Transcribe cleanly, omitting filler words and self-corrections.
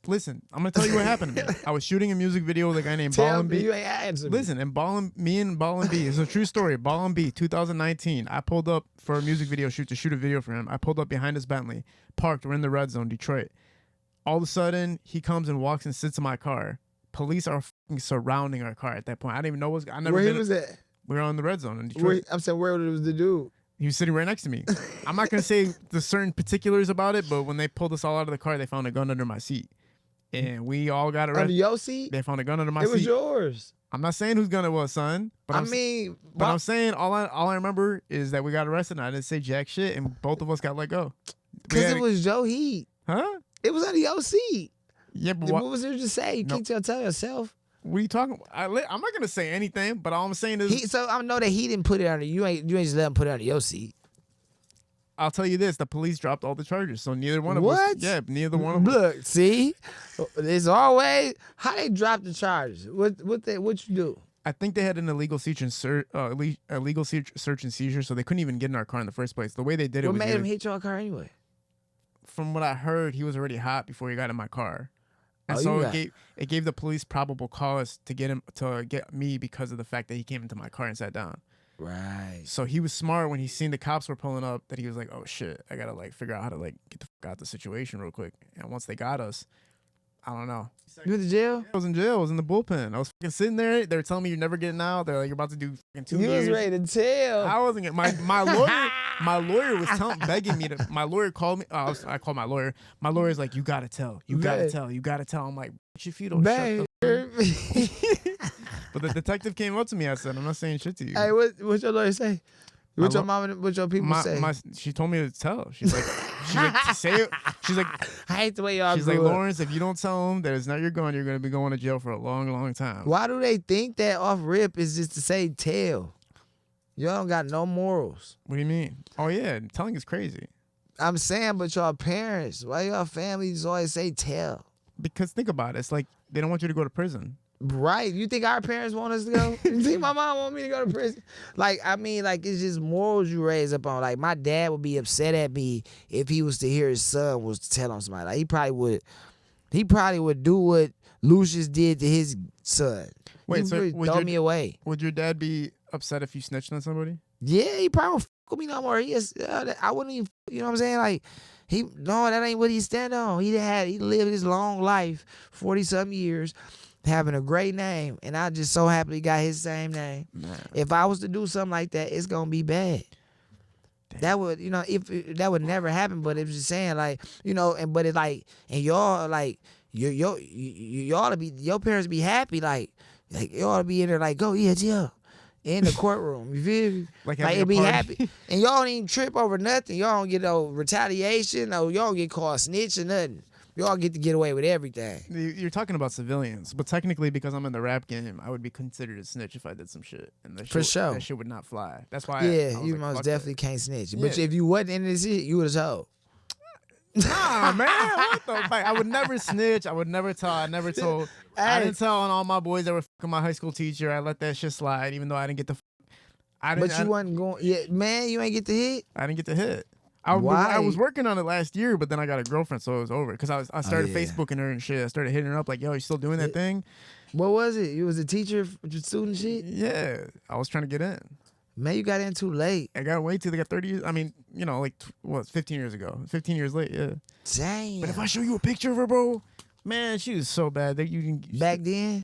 Listen, I'm gonna tell you what happened to me. I was shooting a music video with a guy named Tell Ballin' me, B. you ain't answering Listen, and me and Ballin' B, it's a true story. Ballin' B, 2019. I pulled up for a music video shoot to shoot a video for him. I pulled up behind his Bentley, parked. We're in the red zone, Detroit. All of a sudden, he comes and walks and sits in my car. Police are fucking surrounding our car at that point. I didn't even know what's. I never. Where he been, was at? We were on the red zone in Detroit. I'm saying, where was the dude? He was sitting right next to me. I'm not gonna say the certain particulars about it, but when they pulled us all out of the car, they found a gun under my seat, and we all got arrested. Under your seat? They found a gun under my seat. It was yours. I'm not saying whose gun it was, son. But I'm saying all I remember is that we got arrested, and I didn't say jack shit, and both of us got let go. Because it was your heat. Huh? It was under your seat. Yeah, but what was there to say? You can't tell yourself. What are you talking about? I'm not gonna say anything, but all I'm saying is so I know that he didn't put it under you. Ain't just let him put it under your seat. I'll tell you this: the police dropped all the charges, so neither one of us. What? Yeah, neither one of us. Look, see, it's always how they drop the charges. What you do? I think they had an illegal search and search and seizure, so they couldn't even get in our car in the first place. The way they did it. What was made him hit your car anyway? From what I heard, he was already hot before he got in my car. And so it gave the police probable cause to get me because of the fact that he came into my car and sat down. Right. So he was smart when he seen the cops were pulling up that he was like, oh shit, I gotta figure out how to get the fuck out the situation real quick. And once they got us, I don't know. You went to jail? I was in jail. I was in the bullpen. I was fucking sitting there. They were telling me you're never getting out. They're like, you're about to do fucking 2 years. You was ready to tell. I wasn't getting my lawyer. My lawyer was begging me to. My lawyer called me. I called my lawyer. My lawyer's like, you gotta tell. You gotta tell. You gotta tell. I'm like, if you don't shut the. But the detective came up to me. I said, I'm not saying shit to you. Hey, what your lawyer say? What your mom and what your people say? She told me to tell. She's like, say it. She's like, I hate the way y'all. She's like, Lawrence, if you don't tell him that it's not your gun, you're gonna be going to jail for a long, long time. Why do they think that off rip is just to say tell? Y'all don't got no morals. What do you mean? Oh yeah, telling is crazy. I'm saying, but y'all parents, why y'all families always say tell? Because think about it. It's like they don't want you to go to prison. Right. You think our parents want us to go? You think my mom want me to go to prison? It's just morals you raise up on. Like, my dad would be upset at me if he was to hear his son was to tell on somebody. Like, he probably would do what Lucius did to his son. Wait, so would throw me away. Would your dad be upset if you snitched on somebody? Yeah, he probably won't fuck with me no more. I wouldn't even, you know what I'm saying? Like, that ain't what he stand on. He lived his long life, 40-something years, having a great name, and I just so happily got his same name. Man. If I was to do something like that, it's gonna be bad. Damn. That would, that would never happen. But it was just saying, like, but it's like, and y'all like, y'all to be, your parents be happy, like y'all to be in there, like, go, yeah, in the courtroom. You feel me? Like it be happy, and y'all don't even trip over nothing. Y'all don't get no retaliation, or y'all don't get called snitch or nothing. Y'all get to get away with everything. You're talking about civilians, but technically, because I'm in the rap game, I would be considered a snitch if I did some shit. And for sure, that shit would not fly. That's why. Yeah, you most definitely can't snitch. Yeah. But if you wasn't in this shit, you would have told. Nah, man, what the fuck? I would never snitch. I would never tell. I never told. Hey. I didn't tell on all my boys that were fucking my high school teacher. I let that shit slide, even though I didn't get the. But you wasn't going. Yeah, man, you ain't get the hit. I didn't get the hit. I was working on it last year, but then I got a girlfriend, so it was over. Because I started Facebooking her and shit. I started hitting her up like, yo, you still doing that thing? What was it? You was a teacher, student shit? Yeah. I was trying to get in. Man, you got in too late. I got to wait till they got 30 years. I mean, 15 years ago. 15 years late, yeah. Damn. But if I show you a picture of her, bro, man, she was so bad that you can. Back then?